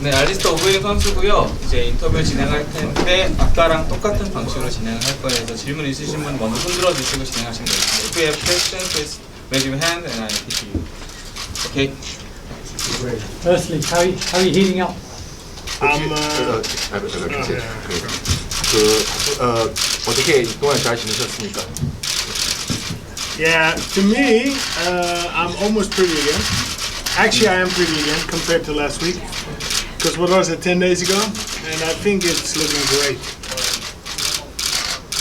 네, 알리스터 오브림 선수고요. 이제 인터뷰 진행할 텐데 아까랑 똑같은 방식으로 진행을 할 거예요. 그래서 질문 있으신 분 먼저 손 들어 주시고 진행하시면 되겠습니다. If you have questions, please raise your hand and I give to you. Okay. Firstly, how are you healing up? 어떻게 동안 잘 지내셨습니까? Yeah, to me, I'm almost pretty again. Actually, I am pretty again compared to last week. Because what was it, 10 days ago? And I think it's looking great.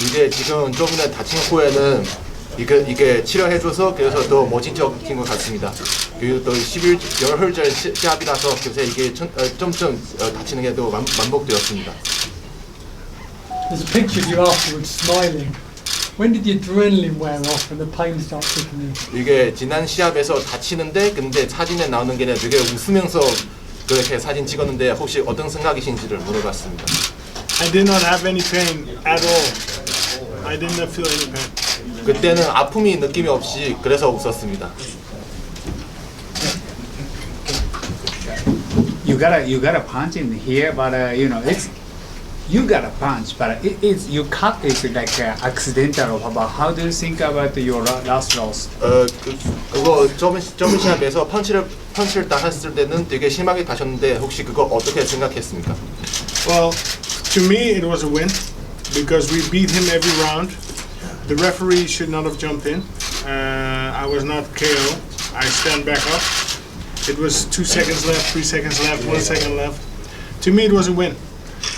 이제 지금 조금 전에 다친 후에는 이게 치료해줘서 그래서 더 멋진적인 것 같습니다. 그리고 또 10일 열흘 전 시합이라서 그래서 이게 점점 다치는 게 또 반복되었습니다. There's a picture of you afterwards smiling. When did the adrenaline wear off and the pain start kicking in? 이게 지난 시합에서 다치는데 근데 사진에 나오는 게 되게 웃으면서 그렇게 사진 찍었는데 혹시 어떤 생각이신지를 물어봤습니다. I did not have any pain at all. I did not feel any pain. 그때는 아픔이 느낌이 없이 그래서 웃었습니다. You gotta punch in here, but you know you gotta punch, but it's you cut is like accidental. But how do you think about your last loss? 그거 저번 시합에서 펀치를 딱 했을 때는 되게 심하게 다쳤는데 혹시 그거 어떻게 생각했습니까? Well, to me it was a win because we beat him every round. The referee should not have jumped in. I was not KO. I stand back up. It was 2 seconds left, 3 seconds left, 1 second left. To me it was a win.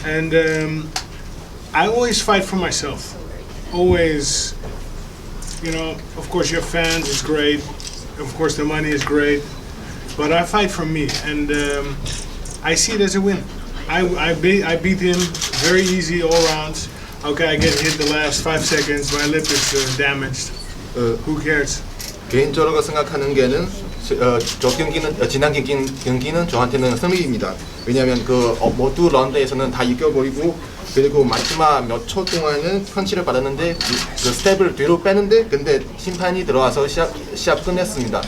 And I always fight for myself. Always, you know, of course your fans is great. Of course the money is great. But I fight for me, and I see it as a win. I beat him very easy all rounds. Okay, I get hit the last 5 seconds. My lip is damaged. Who cares? 개인적으로 생각하는 게는 저 경기는 지난 경기는 저한테는 승리입니다. 왜냐하면 그 모두 라운드에서는 다 이겨버리고 그리고 마지막 몇 초 동안은 펀치를 받았는데 그 스텝을 뒤로 빼는데 근데 심판이 들어와서 시합 끝냈습니다.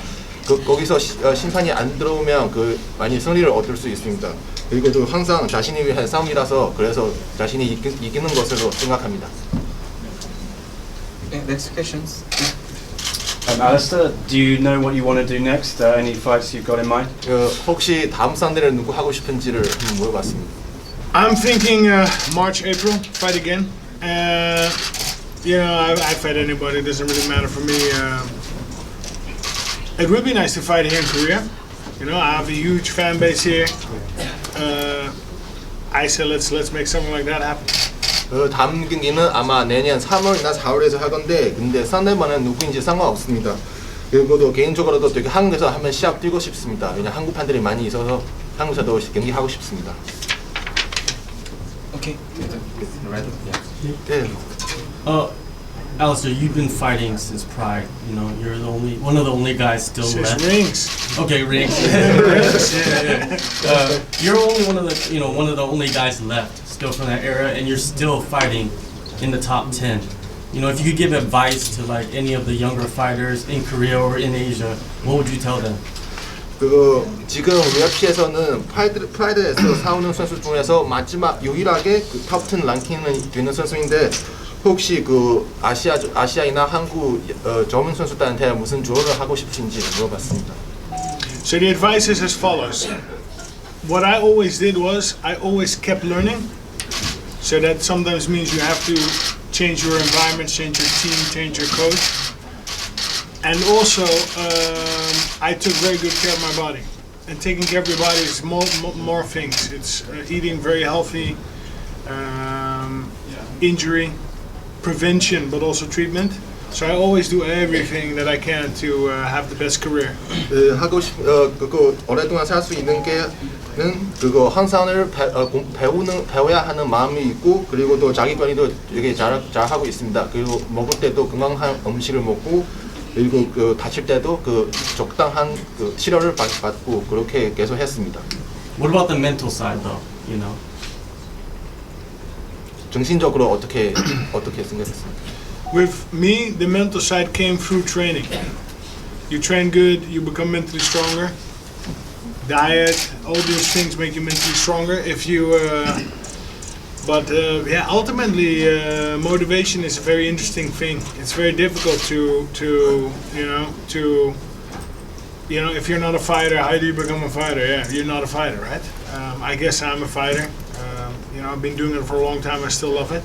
거기서 심판이 안 들어오면 그 많이 승리를 얻을 수 있습니다. 그리고 또 항상 자신이 위한 싸움이라서 그래서 자신이 이기는 것으로 생각합니다. Next questions. Alistair, do you know what you want to do next? Any fights you've got in mind? 혹시 다음 상대를 누구 하고 싶은지를 한번 물어봤습니다. I'm thinking March, April, fight again. You know, I fight anybody. It doesn't really matter for me. It would be nice to fight here in Korea. You know, I have a huge fan base here. I say let's make something like that happen. 다음 경기는 아마 내년 3월이나 4월에서 할 건데 근데 상대방은 누구인지 상관없습니다. 그리고 또 개인적으로도 되게 한국에서 한번 시합 뛰고 싶습니다. 왜냐 한국 팬들이 많이 있어서 한국에서도 경기하고 싶습니다. Okay. 네. Alistair, you've been fighting since Pride. You know, you're one of the only guys still left. Rings. Okay, rings. You're only one of the only guys left still from that era, and you're still fighting in the top 10. You know, if you could give advice to like any of the younger fighters in Korea or in Asia, what would you tell them? 지금 UFC에서는 프라이드에서 싸우는 선수 중에서 마지막 유일하게 그 탑10 랭킹을 되는 선수인데 혹시 그 아시아이나 한국 젊은 선수들한테 무슨 조언을 하고 싶으신지 물어봤습니다. So the advice is as follows. What I always did was I always kept learning. So that sometimes means you have to change your environment, change your team, change your coach. And also, I took very good care of my body. And taking care of your body is more things. It's eating very healthy, injury, prevention, but also treatment. So I always do everything that I can to have the best career. 그거 오랫동안 살 수 있는 게는 그거 항상을 배워야 하는 마음이 있고 그리고 또 자기 관리도 되게 잘 하고 있습니다. 그리고 먹을 때도 건강한 음식을 먹고 그리고 그 다칠 때도 그 적당한 그 치료를 받고 그렇게 계속 했습니다. What about the mental side, though? You know. 정신적으로 어떻게 생각했습니까? With me, the mental side came through training. You train good, you become mentally stronger. diet, all these things make you mentally stronger. If you, yeah, ultimately, motivation is a very interesting thing. It's very difficult to if you're not a fighter, how do you become a fighter? Yeah, you're not a fighter, right? I guess I'm a fighter. I've been doing it for a long time. I still love it.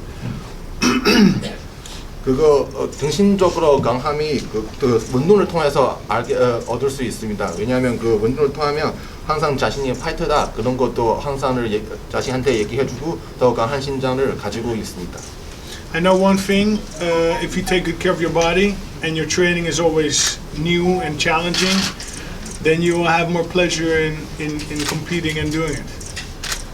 그거 등신적으로 강함이 그 운동을 통해서 얻을 수 있습니다. 왜냐하면 그 운동을 통하면 항상 자신이 파이터다 그런 것도 항상 자신한테 얘기해주고 더 강한 신장을 가지고 있습니다. I know one thing, if you take good care of your body and your training is always new and challenging, then you will have more pleasure in competing and doing it.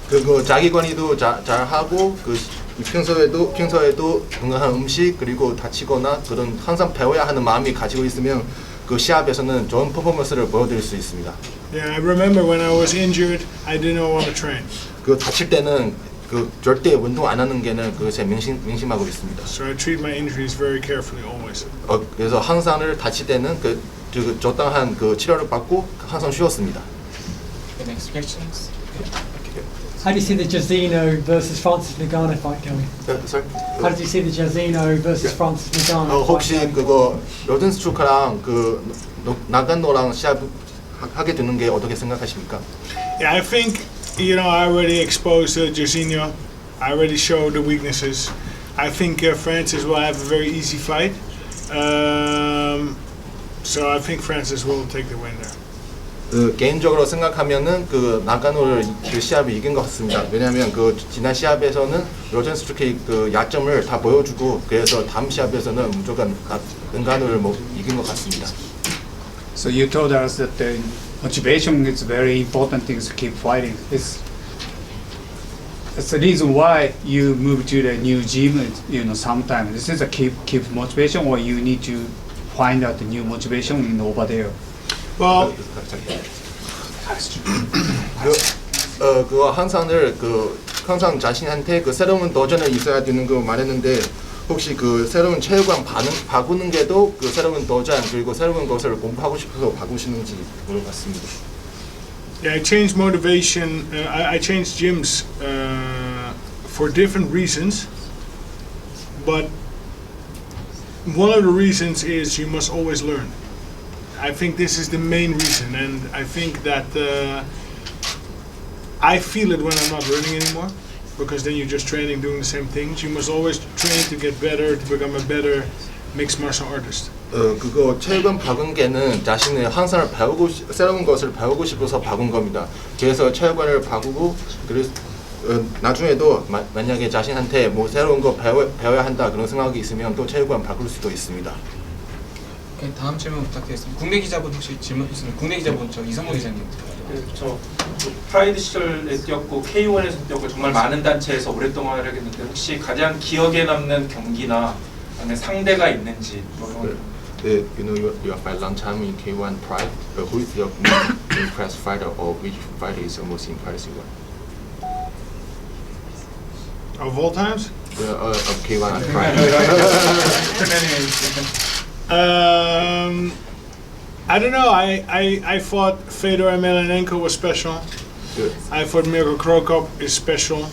그리고 자기 관리도 잘 하고 그 평소에도 건강한 음식 그리고 다치거나 그런 항상 배워야 하는 마음이 가지고 있으면 그 시합에서는 좋은 퍼포먼스를 보여드릴 수 있습니다. Yeah, I remember when I was injured, I didn't want to train. 그 다칠 때는 그 절대 운동 안 하는 게는 그제 명심하고 있습니다. So I treat my injuries very carefully always. 그래서 항상 다칠 때는 그 적당한 그 치료를 받고 항상 쉬었습니다. The next questions. How do you see the Jazino versus Francis Ngannou fight going? Sorry? How did you see the Jazino versus Francis Ngannou 혹시 fight going? 그거 로든스트루크랑 그 나간노랑 시합 하게 되는 게 어떻게 생각하십니까? Yeah, I think I already exposed Jairzinho. I already showed the weaknesses. I think Francis will have a very easy fight. So I think Francis will take the win there. 그 개인적으로 생각하면은 그 나가노를 그 시합을 이긴 것 같습니다. 왜냐하면 그 지난 시합에서는 로젠스트루크의 그 약점을 다 보여주고 그래서 다음 시합에서는 무조건 나가노를 이긴 것 같습니다. So you told us that the motivation is very important thing to keep fighting. It's the reason why you move to the new gym. Sometimes this is a keep motivation, or you need to find out the new motivation in over there. Well, 그거 항상 자신한테 그 새로운 도전을 있어야 되는 거 말했는데 혹시 그 새로운 체육관 바꾸는 게도 그 새로운 도전 그리고 새로운 것을 공부하고 싶어서 바꾸시는지 물어봤습니다. Yeah, I changed motivation. I changed gyms for different reasons, but one of the reasons is you must always learn. I think this is the main reason, and I think that I feel it when I'm not running anymore, because then you're just training, doing the same things. You must always train to get better, to become a better mixed martial artist. 그거 체육관 바꾼 게는 자신이 항상 새로운 것을 배우고 싶어서 바꾼 겁니다. 그래서 체육관을 바꾸고 그래서 나중에도 만약에 자신한테 뭐 새로운 거 배워야 한다 그런 생각이 있으면 또 체육관 바꿀 수도 있습니다. 오케이, 다음 질문 부탁드리겠습니다. 국내 기자분 혹시 질문 있으면 국내 기자분 이성모 기자님. 저 프라이드 시절에 뛰었고 K1에서 뛰었고 정말 많은 단체에서 오랫동안 하겠는데 혹시 가장 기억에 남는 경기나 상대가 있는지 You have a long time in K1 Pride. Who is your most impressed fighter, or which fighter is the most impressive one? Of all times? Of K1 and Pride. I don't know. I thought Fedor Emelianenko was special. Good. I thought Mirko Krokop is special.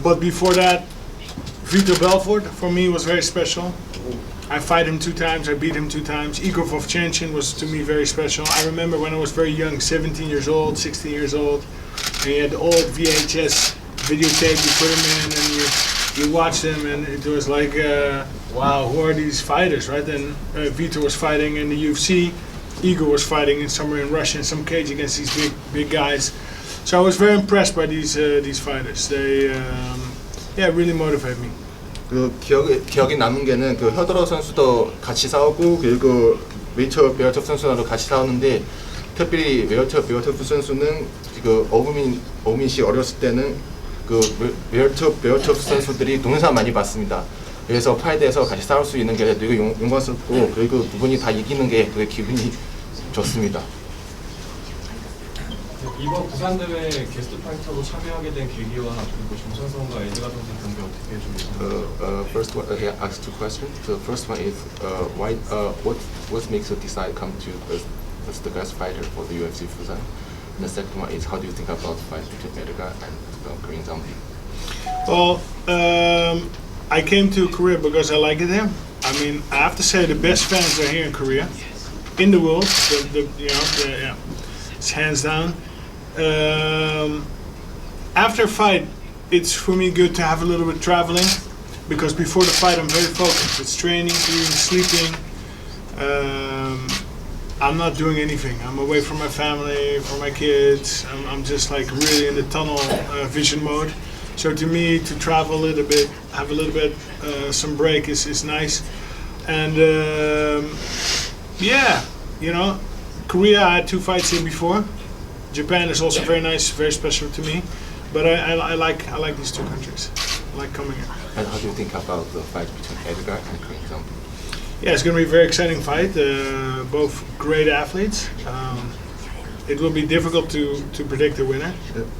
But before that, Vitor Belfort for me was very special. I fight him 2 times. I beat him 2 times. Igor Vovchanchyn was to me very special. I remember when I was very young, 17 years old, 16 years old, and he had the old VHS videotape. You put him in and you watch them, and it was like, wow, who are these fighters, right? Then Vitor was fighting in the UFC. Igor was fighting somewhere in Russia in some cage against these big guys. So I was very impressed by these fighters. They really motivate me. 그 기억에 남은 게는 그 허드러 선수도 같이 싸우고 그리고 웨이터 베어톱 선수랑도 같이 싸우는데 특별히 웨이터 베어톱 선수는 그 오민 씨 어렸을 때는 그 베어톱 선수들이 동영상 많이 봤습니다. 그래서 프라이드에서 같이 싸울 수 있는 게 되게 영광스럽고 그리고 두 분이 다 이기는 게 되게 기분이 좋습니다. 이번 부산 대회 게스트 파이터로 참여하게 된 계기와 그리고 정찬성과 에드가 선수 경기 어떻게 좀 First one, I asked 2 questions. The first one is what makes you decide come to as the guest fighter for the UFC Busan. And the second one is how do you think about the fight between Edgar and Korean Zombie? Well, I came to Korea because I like it there. I mean, I have to say the best fans are here in Korea, in the world. It's hands down. After a fight, it's for me good to have a little bit traveling, because before the fight I'm very focused. It's training, eating, sleeping. I'm not doing anything. I'm away from my family, from my kids. I'm just like really in the tunnel vision mode. So to me, to travel a little bit, have a little bit some break is nice. And yeah, you know, Korea, I had 2 fights here before. Japan is also very nice, very special to me. But I like these 2 countries. I like coming here. And how do you think about the fight between Edgar and Korean Zombie? Yeah, it's going to be a very exciting fight. Both great athletes. It will be difficult to predict the winner,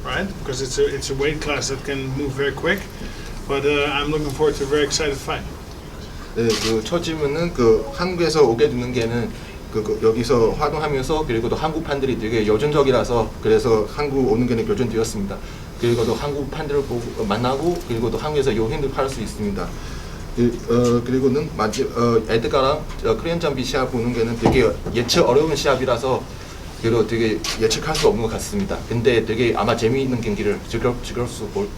right? Because it's a weight class that can move very quick. But I'm looking forward to a very excited fight. 네, 첫 질문은 한국에서 오게 되는 게는 여기서 활동하면서 그리고 또 한국 판들이 되게 여전적이라서 그래서 한국 오는 게는 여전되었습니다. 그리고 또 한국 판들을 보고 만나고 그리고 또 한국에서 요행도 할 수 있습니다. 그리고는 에드가랑 코리안 잠비 시합 보는 게는 되게 예측 어려운 시합이라서 그리고 되게 예측할 수 없는 것 같습니다. 근데 되게 아마 재미있는 경기를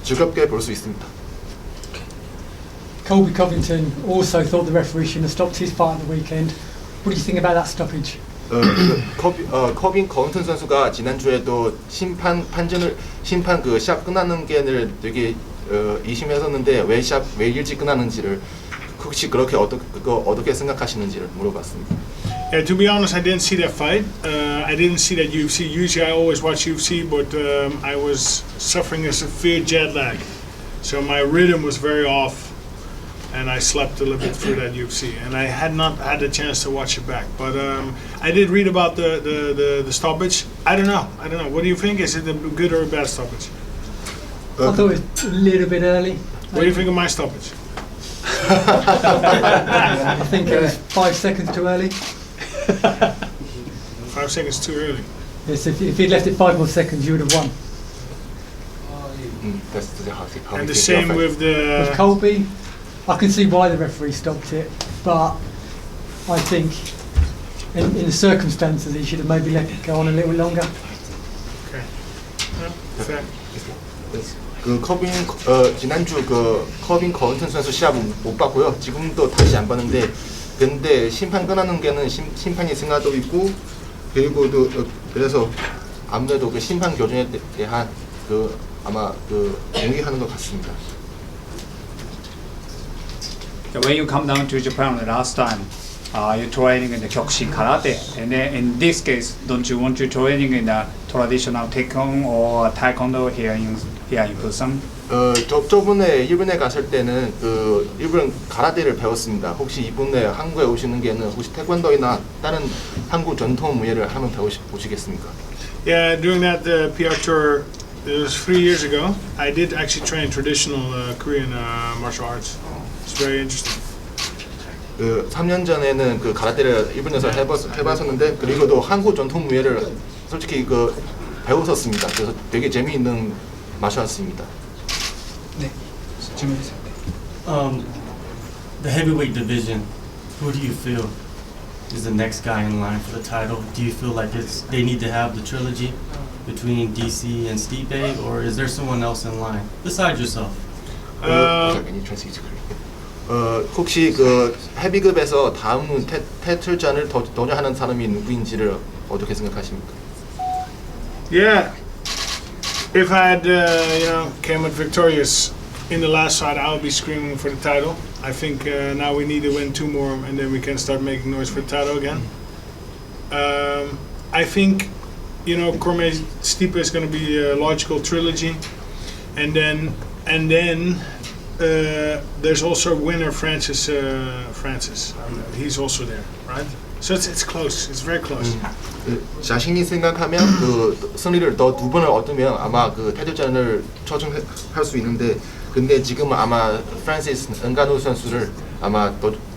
즐겁게 볼 수 있습니다. Colby Covington also thought the referee shouldn't have stopped his fight on the weekend. What do you think about that stoppage? 커빈 거운튼 선수가 지난주에도 심판 그 시합 끝나는 게를 되게 의심했었는데 왜 일찍 끝나는지를 혹시 그렇게 어떻게 생각하시는지를 물어봤습니다. Yeah, to be honest, I didn't see that fight. I didn't see that UFC. Usually, I always watch UFC, but I was suffering a severe jet lag, so my rhythm was very off, and I slept a little bit through that UFC, and I had not had the chance to watch it back. But I did read about the stoppage. I don't know. What do you think? Is it a good or a bad stoppage? I thought it was a little bit early. What do you think of my stoppage? I think it was 5 seconds too early. 5 seconds too early. Yes, if he'd left it 5 more seconds, you would have won. And the same with the... With Colby, I can see why the referee stopped it, but I think in the circumstances he should have maybe let it go on a little longer. Okay. Fair. 지난주 커빈 거운튼 선수 시합 못 봤고요. 지금도 다시 안 봤는데 근데 심판 끝나는 게는 심판이 생각도 있고 그리고도 그래서 아무래도 심판 교정에 대한 아마 동의하는 것 같습니다. When you come down to Japan the last time, you're training in the Kyokushin karate, and then in this case, don't you want to training in the traditional taekwondo or taekwondo here in Busan? 저번에 일본에 갔을 때는 일본 가라데를 배웠습니다. 혹시 이번에 한국에 오시는 게는 혹시 태권도나 다른 한국 전통 무예를 한번 보시겠습니까? Yeah, during that PR tour, it was 3 years ago. I did actually train traditional Korean martial arts. It's very interesting. 3년 전에는 가라데를 일본에서 해봤었는데 그리고도 한국 전통 무예를 솔직히 배웠었습니다. 그래서 되게 재미있는 마샬아트입니다. 네, 질문해주세요. The heavyweight division, who do you feel is the next guy in line for the title? Do you feel like they need to have the trilogy between DC and Stipe, or is there someone else in line besides yourself? 혹시 헤비급에서 다음 타이틀전을 도전하는 사람이 누구인지를 어떻게 생각하십니까? Yeah. If I had, came out victorious in the last fight, I would be screaming for the title. I think now we need to win 2 more, and then we can start making noise for the title again. I think, Cormier Stipe is going to be a logical trilogy, and then there's also winner Francis. He's also there, right? So it's close. It's very close. 자신이 생각하면 승리를 더 2번을 얻으면 아마 타이틀전을 초청할 수 있는데 근데 지금은 아마 프란시스 은가누 선수를 아마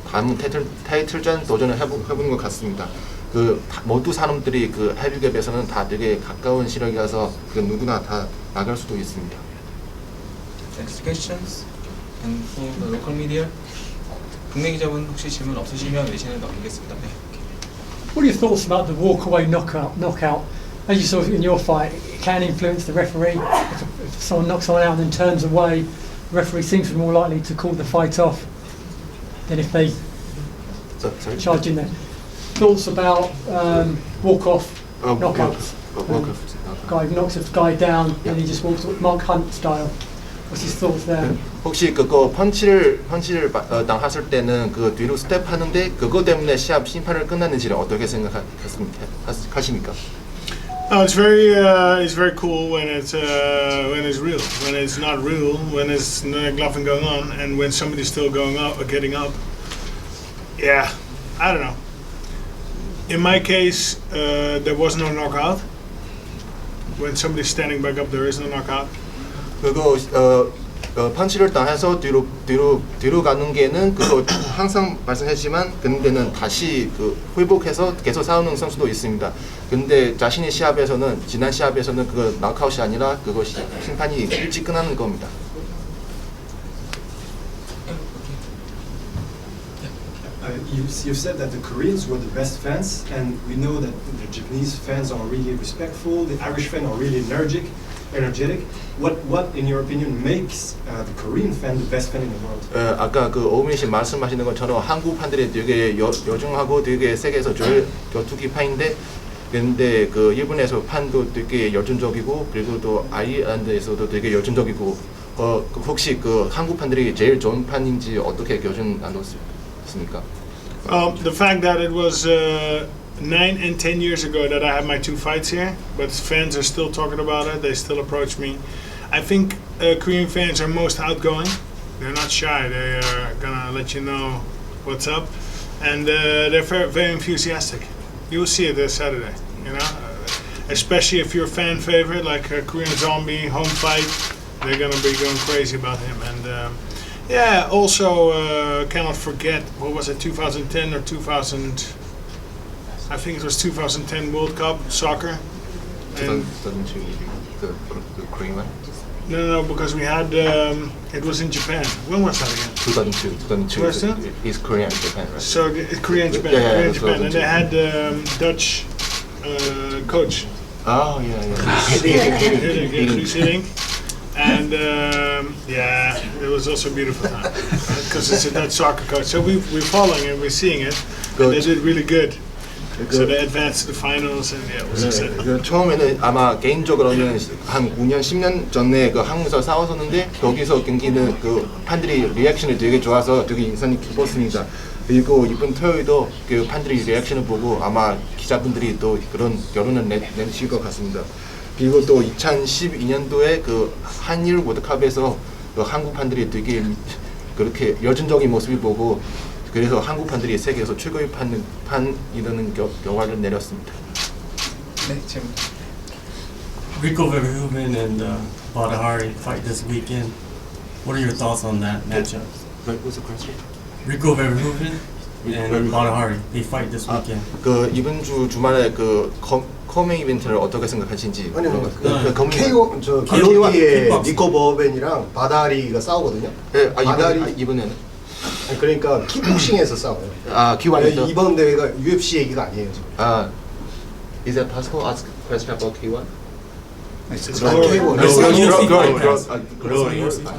다음 타이틀전 도전을 해보는 것 같습니다. 모두 사람들이 그 헤비급에서는 다 되게 가까운 시력이라서 그 누구나 다 나갈 수도 있습니다. Next questions? And from the local media? 국내 기자분 혹시 질문 없으시면 외신을 넘기겠습니다. 네. What are your thoughts about the walkaway knockout? As you saw in your fight, it can influence the referee. If someone knocks someone out and then turns away, the referee seems to be more likely to call the fight off than if they Sorry? charge in there. Thoughts about walk-off knockouts? Walk-off. Guy knocks a guy down and he just walks Mark Hunt style. What's his thoughts there? 혹시 그거 펀치를 당했을 때는 그 뒤로 스텝 하는데 그거 때문에 시합 심판을 끝났는지를 어떻게 생각하십니까? Oh, it's very cool when it's real. When it's not real, when it's nothing going on, and when somebody's still going up or getting up. Yeah, I don't know. In my case, there was no knockout. When somebody's standing back up, there is no knockout. 그거 펀치를 당해서 뒤로 가는 게는 그거 항상 말씀했지만 근데는 다시 그 회복해서 계속 싸우는 선수도 있습니다. 근데 자신의 시합에서는 지난 시합에서는 그거 낙아웃이 아니라 그거 심판이 일찍 끝나는 겁니다. You've said that the Koreans were the best fans, and we know that the Japanese fans are really respectful. The Irish fans are really energetic. What, in your opinion, makes the Korean fan the best fan in the world? 아까 그 오민 씨 말씀하시는 것처럼 한국 팬들이 되게 여중하고 되게 세계에서 제일 격투기 파인데, 근데 그 일본에서 팬도 되게 열정적이고 그리고 또 아일랜드에서도 되게 열정적이고 혹시 그 한국 팬들이 제일 좋은 팬인지 어떻게 교정 나눴습니까? The fact that it was 9 and 10 years ago that I had my 2 fights here, but fans are still talking about it. They still approach me. I think Korean fans are most outgoing. They're not shy. They are gonna let you know what's up, and they're very enthusiastic. You will see it this Saturday. You know, especially if you're a fan favorite like Korean Zombie, Home Fight, they're gonna be going crazy about him. And yeah, also cannot forget, what was it, 2010 or 2000? I think it was 2010 World Cup soccer. And 2002, the Korean one? no, because we had it was in Japan. When was that again? 2002. Where's that? He's Korean and Japan, right? So Korean Japan, Yeah, Korean Japan, and 2002. they had Dutch coach. Oh yeah. He's hitting. And yeah, it was also a beautiful time because it's a Dutch soccer coach. So we're following it, we're seeing it, and they did really good. So they advanced to the finals, and yeah, it was exciting. 처음에는 아마 개인적으로는 한 9년, 10년 전에 그 한국에서 싸웠었는데 거기서 경기는 그 팬들이 리액션이 되게 좋아서 되게 인상이 깊었습니다. 그리고 이번 토요일도 그 팬들이 리액션을 보고 아마 기자분들이 또 그런 결론을 내실 것 같습니다. 그리고 또 2012년도에 그 한일 월드컵에서 그 한국 팬들이 되게 그렇게 열정적인 모습을 보고 그래서 한국 팬들이 세계에서 최고의 판이라는 결과를 내렸습니다. 네, 질문. Rico Verhoeven and Badahari fight this weekend. What are your thoughts on that matchup? What was the question? Rico Verhoeven and Badahari, they fight this weekend. 그 이번 주말에 그 커밍 이벤트를 어떻게 생각하시는지. 아니요, K1 저 글로리의 니코 버벤이랑 바다리가 싸우거든요. 네, 바다리 이번에는. 그러니까 킥복싱에서 싸워요. 아, K1에서. 이번 대회가 UFC 얘기가 아니에요. 아, is it possible to ask a question about K1? It's Glory.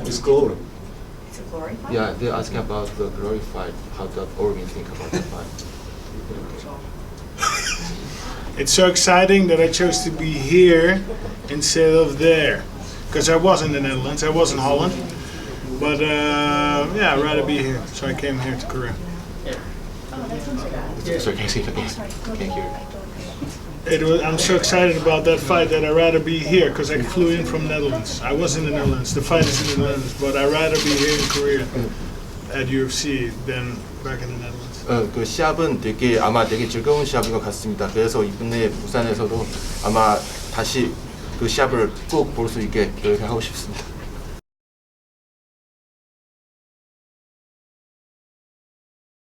It's glory. It's a glory fight? Yeah, they're asking about the glory fight. How does Overeem think about the fight? It's so exciting that I chose to be here instead of there, because I was in the Netherlands, I was in Holland, but yeah, I'd rather be here, so I came here to Korea. Sorry, can you say it again? Can't hear it. I'm so excited about that fight that I'd rather be here, because I flew in from Netherlands. I was in the Netherlands, the fight is in the Netherlands, but I'd rather be here in Korea at UFC than back in the Netherlands. 그 시합은 아마 되게 즐거운 시합인 것 같습니다. 그래서 이번에 부산에서도 아마 다시 그 시합을 꼭 볼 수 있게 하고 싶습니다.